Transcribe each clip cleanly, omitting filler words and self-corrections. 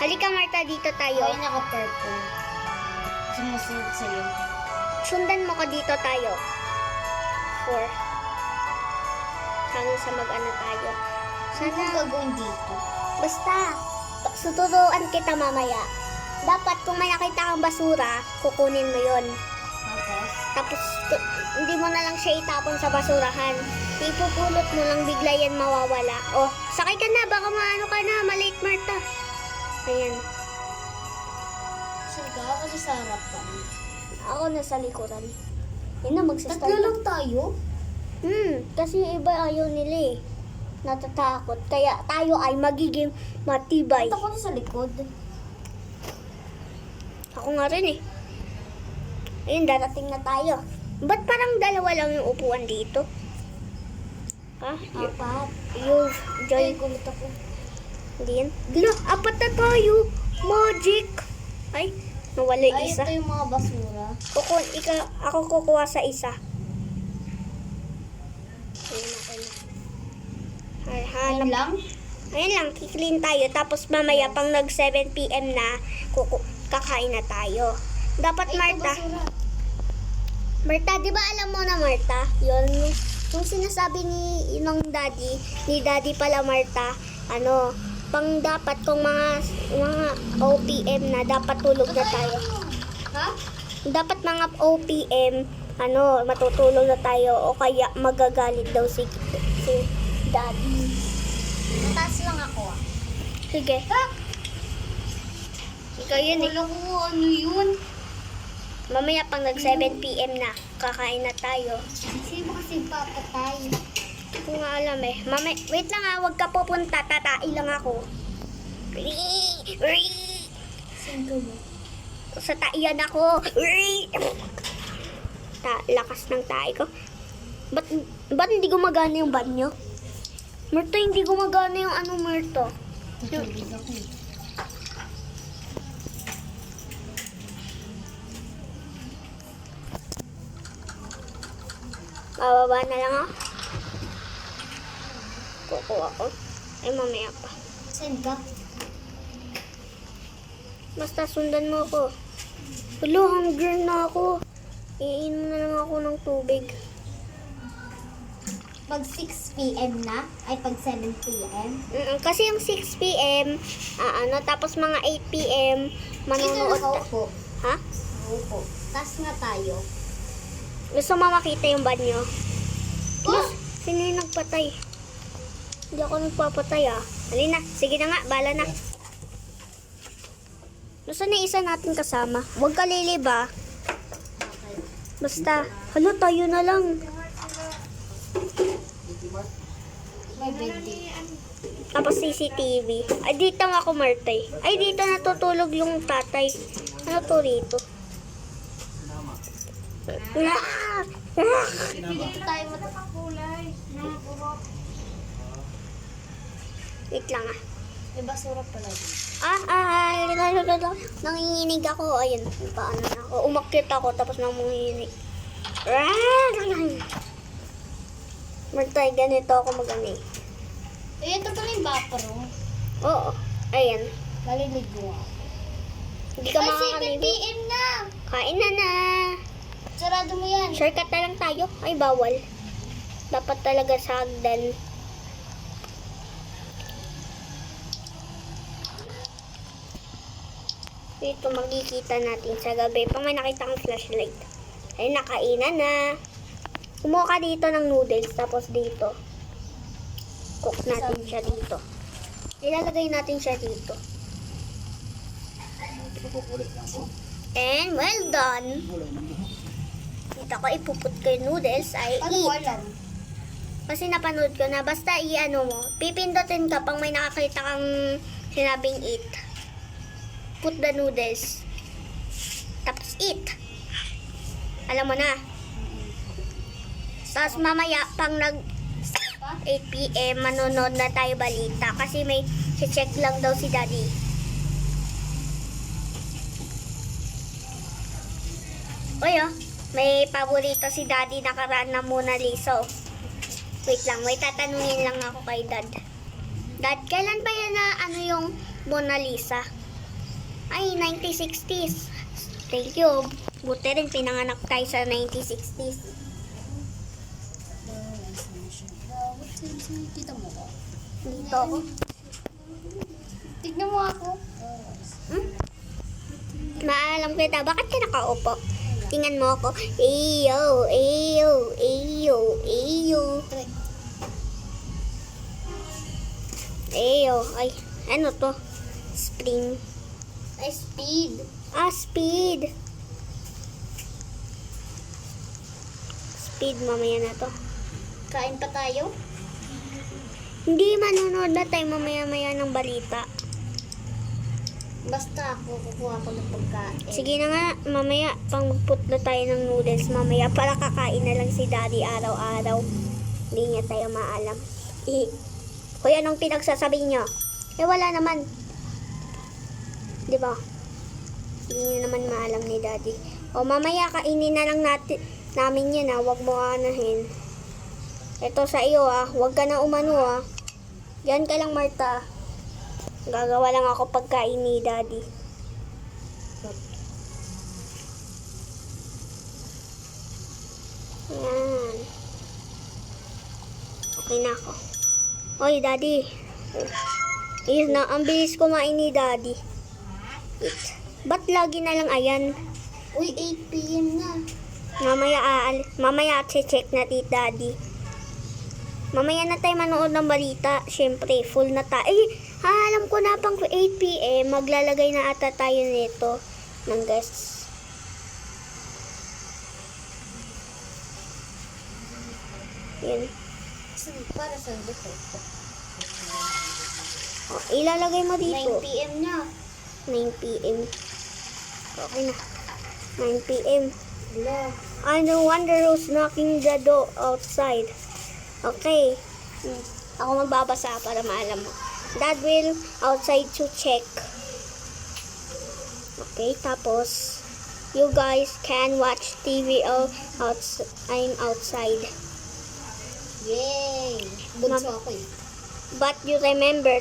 Halika, Marta, dito tayo. Ay, naka-purple. Sumusunod sa'yo. Sundan mo ko dito tayo. 4. Hanggang sa mag-ano tayo. Saan ang gagawin dito? Basta, suturuan kita mamaya. Dapat kung may nakita kang basura, kukunin mo yon. Tapos? Tapos, hindi mo na lang siya itapon sa basurahan. Ipupulot mo lang, bigla yan mawawala. Oh, sakay ka na, baka maano ka na, malate Marta. Ayan. Saan ka? Kasi sa harapan. Ako nasa likuran. Yan na, magsistart. Tatlo lang tayo? Kasi yung iba ayaw nila eh. Natatakot. Kaya tayo ay magiging matibay. Ba't ako na sa likod? Ako nga rin eh. Ayun, darating na tayo. Ba't parang dalawa lang yung upuan dito? Ha? Apat. Yung Joy. Ay, gulit ako. Hindi yan. Gila, apat na tayo. Magic. Ay, nawala yung Ay, isa. ito yung mga basura. Ako kukuha sa isa. Ayun, okay na. Ayun Hanap. lang? Ayun lang, kiklean tayo. Tapos mamaya pang nag 7 PM na, kakain na tayo. Dapat Ay, ito Marta. basura. Marta, di ba alam mo na Marta? Yun, yung sinasabi ni ni daddy pala Marta, pang dapat kung mga OPM na, dapat tulog na tayo. Ha? Dapat mga OPM, matutulog na tayo o kaya magagalit daw si daddy. Mataas lang ako ah. Sige. Ikaw yun eh. Wala ko ano yun. Mamaya pang nag 7 PM na, kakain na tayo. Sino kasi papatay? Hindi ko nga alam eh. Wait lang ah, huwag ka pupunta. Tatai lang ako. Saan ka ba? Sa taiyan ako. Lakas ng tae ko. Ba't hindi gumagana yung banyo? Merto, hindi gumagana yung Merto. Tutulog ako eh. Bababa na lang ako. Kukuha ko. Ay, mamaya pa. Saan ka? Basta sundan mo ako. Hello, hunger na ako. Iinom na lang ako ng tubig. Pag 6 PM na? Ay, pag 7 PM? Kasi yung 6 PM, tapos mga 8 PM, manonood Dito nakaupo. Ha? Nakaupo. Taas nga tayo. Gusto mo makita yung banyo? Plus, sino yung nagpatay? Hindi ako nagpapatay ah. Halina, sige na nga, bala na. Gusto na isa natin kasama. Huwag ka lilib ah. Okay. Basta, tayo na lang. May bed dito. Tapos CCTV. Ay, dito nga ako, Martay. Ay, dito natutulog yung tatay. Ano to rito? Dito tayo matakakulay. Wait lang ah. May basura pala dito. Nanginginig ako. Ayun, paano na ako. Umakyat ako, tapos nanginginig. Martay, ganito ako mag-ani. Eh, ito pala yung baparong. Oo, ayan. Maliligo ako. Hindi ka Ay, 7 makakaligo. PM na! Kain na na. Sarado mo yan. Shortcut na lang tayo. Ay, bawal. Dapat talaga sa hagdan. Ito makikita natin sa gabi. Pag may nakita kang flashlight. Ay, nakainan na. Kumuha ka dito ng noodles. Tapos dito. Cook natin siya dito. Ilalagay natin siya dito. And well done. Dito ko ipuput ko yung noodles. Ay, Ano ko eat. alam? Kasi napanood ko na. Basta i-ano mo. Pipindutin ka pang may nakakita kang sinabing eat. Put the noodles. Tapos eat. Alam mo na. Tapos mamaya, pang nag 8 PM, manonood na tayo balita. Kasi may check lang daw si daddy. Uy, may paborito si daddy nakaraan na Mona Lisa. Wait lang, may tatanungin lang ako kay dad. Dad, kailan ba yan na yung Mona Lisa? Ay, 1960s. Thank you. Buti rin pinanganak tayo sa 1960s. Kita mo ko. Dito ako. Tignan mo ako. Maalam kita, bakit ka nakaupo? Tingnan mo ako. Eyo, eyo, eyo, eyo. Eyo, ay, ano to? Spring. Ay, speed. Ah, speed. Speed, mamaya na to. Kain pa tayo? Hindi, manonood na tayo mamaya-maya ng balita. Basta ako, kukuha ko ng pagkain. Sige na nga, mamaya, pangputlo tayo ng noodles. Mamaya, para kakain na lang si Daddy araw-araw. Hindi niya tayo maalam. Hoy, anong pinagsasabi niyo? Eh, wala naman. Di ba? Hindi niya naman maalam ni Daddy. O, mamaya, kainin na lang namin yan, ha. Huwag mo anahin. Ito sa iyo, ah. Huwag ka na umano, ah. Diyan ka lang, Marta. Gagawa lang ako pagkain ni Daddy. Yan. Okay na ako. Oy, Daddy. Ayun na, ang bilis kumain ni Daddy. Ba't lagi na lang ayan? Uy, 8 p.m. na. Mamaya check na ti Daddy. Mamaya na tayo manood ng balita. Siyempre, full na tayo. Ay, alam ko na pang 8 p.m. Maglalagay na ata tayo nito ng guests. Yan. Para saan dito? O, ilalagay mo dito. 9 p.m. na. 9 p.m. Okay na. 9 p.m. Hello. I no wonder who's knocking the door outside. Okay. Ako magbabasa para maalam mo. Dad will outside to check. Okay, tapos you guys can watch TV I'm outside. Yay! Bunso ako eh. But you remember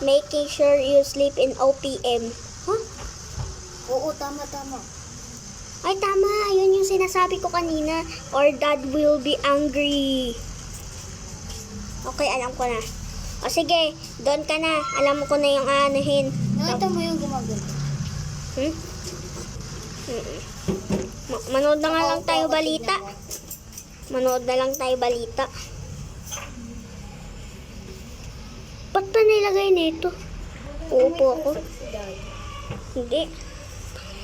making sure you sleep in OPM. Huh? Oo, tama. Ay, tama. Yun yung sinasabi ko kanina. Or Dad will be angry. Okay, alam ko na. O sige, doon ka na. Alam ko na yung anuhin. Nakita mo yung gumagano. Hmm? Manood na nga lang tayo balita. Manood na lang tayo balita. Ba't pa nilagay nito? Uupo ako. Hindi.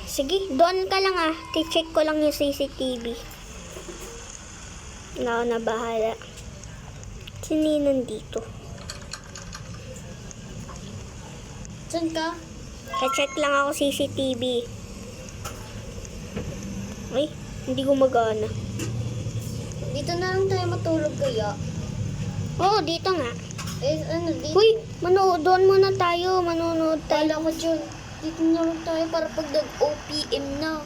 Sige, doon ka lang ah. Ti-check ko lang yung CCTV. Na na bahala. Sino nandito? Saan ka? Check lang ako CCTV. Ay, hindi gumagana. Dito na lang tayo matulog kaya. Oo, dito nga. Eh, ano, dito? Uy, doon muna tayo. Manonood tayo. Kala ko dyan. Dito na lang tayo para pag nag-OPM na.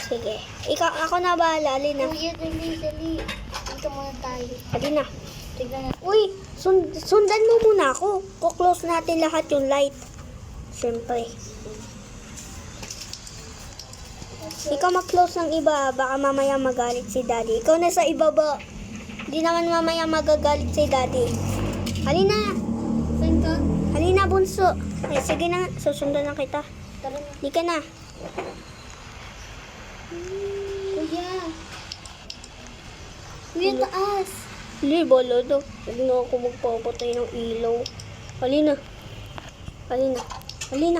Sige. Ako na bahala, Alina. Kuya, dali. Dito muna tayo. Alina. Tignan natin. Uy, sundan mo muna ako. Kuklose natin lahat yung light. Siyempre. Ikaw mag-close ng iba. Baka mamaya magalit si Daddy. Ikaw na sa ibaba. Hindi naman mamaya magagalit si Daddy. Halina. Saan ka? Halina, bunso. Ay, sige na. Susundan na kita. Tara na. Di ka na. Kuya. Kuya, taas. Hindi, bala daw. Huwag na ako magpapatay ng ilaw. Halina. Halina.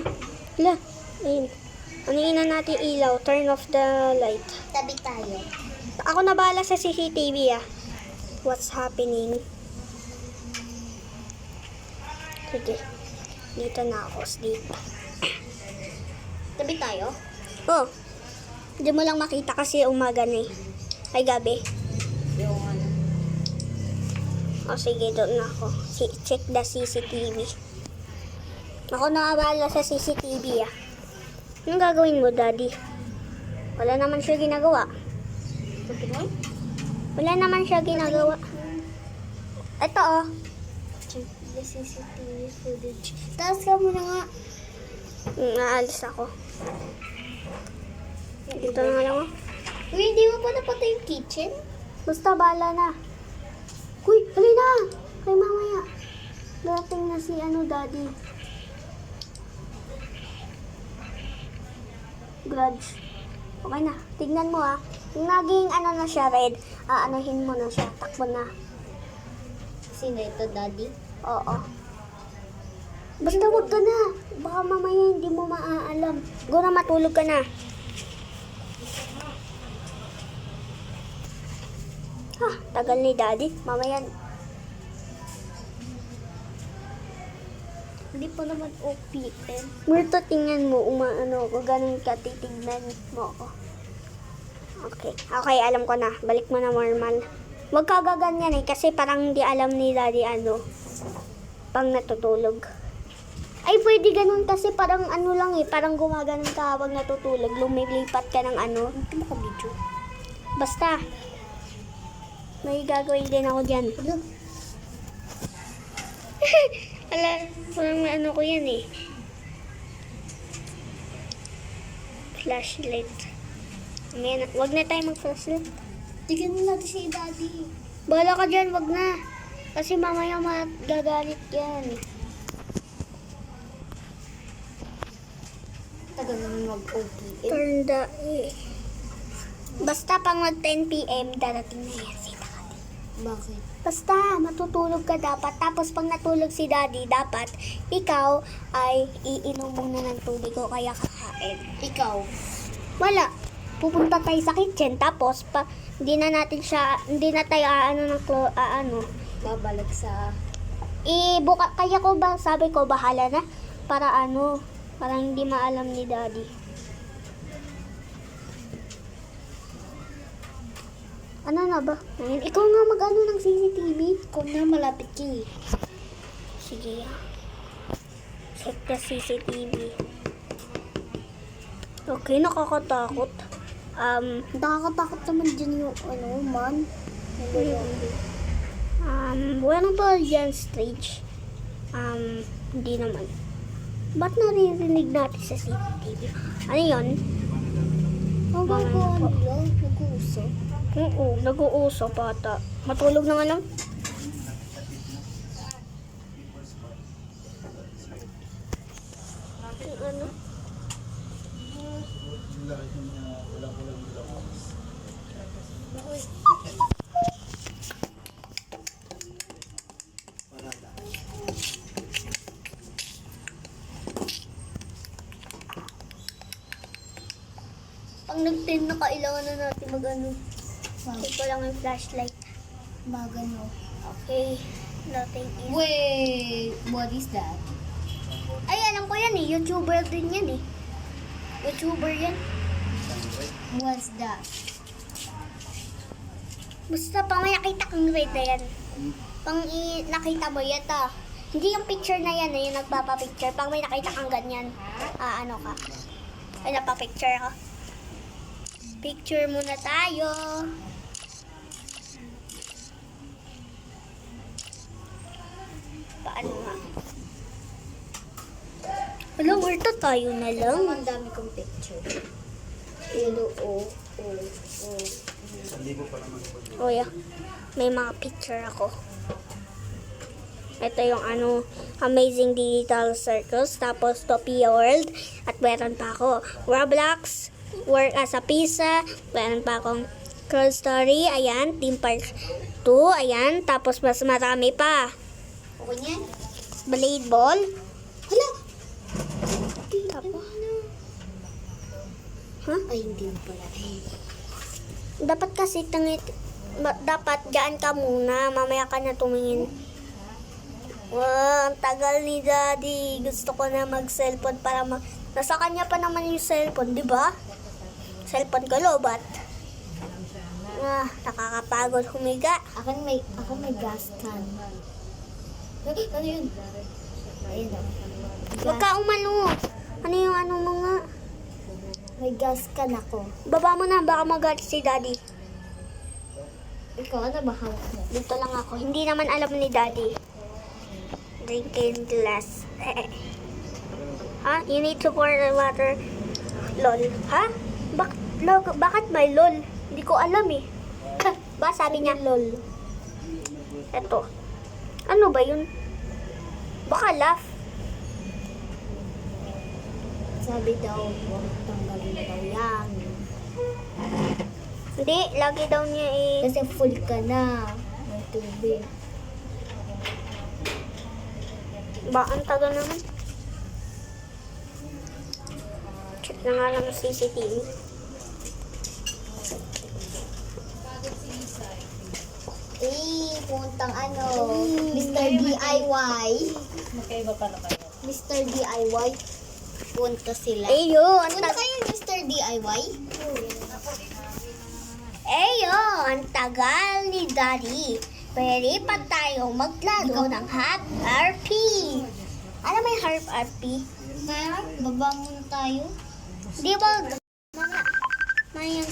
Hala. Ayun. Anuin na natin ilaw. Turn off the light. Tabi tayo. Ako na bahala sa CCTV ah. What's happening? Sige. Dito na ako. Sleep. Tabi tayo? Oh. Hindi mo lang makita kasi umaga na eh. Ay, gabi. Yung ano. O sige, doon na ako. Check the CCTV. Ako na bahala sa CCTV ah. Anong gagawin mo, Daddy? Wala naman siya ginagawa. Tabi mo? Wala naman siya ginagawa. Ito oh. Check the CCTV footage. Taas ka muna nga. Naalis ako. Dito na lang ako. Uy, hindi mo pa napatay yung kitchen? Basta bala na. Uy, hali na! Kay mamaya. Dating na si daddy. Grudge. Okay na. Tignan mo Kung naging na siya red, aanohin mo na siya. Takbo na. Sino ito, daddy? Oo. Basta wag ka na. Baka mamaya hindi mo maaalam. Go na, matulog ka na. Tagal ni daddy. Mamaya. Hindi pa naman OPM. Murto, tingnan mo. Kung ganun ka, titignan mo ako. Okay. Okay, alam ko na. Balik mo na normal. Huwag ka gaganyan kasi parang hindi alam ni daddy pang natutulog. Ay, pwede ganun kasi parang lang parang gumaganon ka habang natutulog. Lumilipat ka ng Hindi mo ka-video. Basta. May gagawin din ako dyan. Ala, parang ko yan Flashlight. Ayan, wag na tayo mag-flashlight. Tignan natin si daddy. Bala ka dyan, wag na. Kasi mamaya magagalit yan. Tagal naman mag-OPM. Turn the... Basta pang mag 10 p.m. darating na yan si daddy. Bakit? Basta, matutulog ka dapat. Tapos pag natulog si daddy, dapat ikaw ay iinom muna ng tubig o kaya kakain. Ikaw? Wala. Pupunta tayo sa kitchen. Tapos, hindi na tayo Babalik sa... kaya ko ba, sabi ko, bahala na. Para para hindi maalam ni daddy. Ano na ba? Ayun, ikaw nga ng CCTV. Kung na malapit ka Sige. Check the CCTV. Okay, nakakatakot. Nakakatakot naman dyan yung man. Bueno ba yan stage? Hindi naman. Ba't naririnig natin sa CCTV? Ano yun? Nag-uusap. Oo, nag-uuso bata. Matulog na nga lang. Ano? Pag nag-10 na kailangan na natin Check ko lang yung flashlight. Magano. Okay. Nothing is... Wait, what is that? Ay, alam ko yan YouTuber din yan YouTuber yan. What's that? Basta pang may nakita kang red na yan. Nakita mo yan Hindi yung picture na yan yung nagpapapicture. Pang may nakita kang ganyan. Ano ka? Ay, napapicture ka. Picture muna tayo. Paano nga? Alam, Marta, tayo na lang. Ang dami kong picture. Oh yeah. May mga picture ako. Ito yung Amazing Digital Circles. Tapos Topia World. At meron pa ako Roblox, Work as a Pizza. Meron pa akong Curl Story. Ayan. Team Park 2. Ayan. Tapos mas marami pa. Okay niyan? Blade Ball. Hala! Tapos. Ay, hindi mo pala. Dapat kasi dapat dyan ka muna. Mamaya ka na tumingin. Wow, ang tagal ni daddy. Gusto ko na mag-cellphone para nasa kanya pa naman yung cellphone, di ba? Cellphone ko, lobat. Nakakapagod humiga. Ako may gas can. Ano yun? Ayun o. Wag ka umano. Ano yung mo nga? May gas can ako. Baba mo na, baka magalit si daddy. Ikaw, ano ba hawak mo? Dito lang ako. Hindi naman alam ni daddy. Drinking glass. Ha? You need to pour the water. Lol. Ha? Bakit may lol? Hindi ko alam eh. Ba, sabi niya lol. Eto. Ano ba yun? Baka laugh. Sabi daw, huwag tanggalin daw yan. Hindi, lagi daw niya eh. Kasi full ka na ng tubig. Ba, ang tagal naman. Check na nga lang ang CCTV. Puntang Mr. DIY. Magkaiba pala kayo. Mr. DIY. Punta sila. Eyo, ang Punta tagal. kayo, Mr. DIY? Eyo, ang tagal ni Daddy. Pwede pa tayong maglaro ng Hot RP. Ano may Hot RP? Kaya, baba muna tayo. Di ba? Mga yung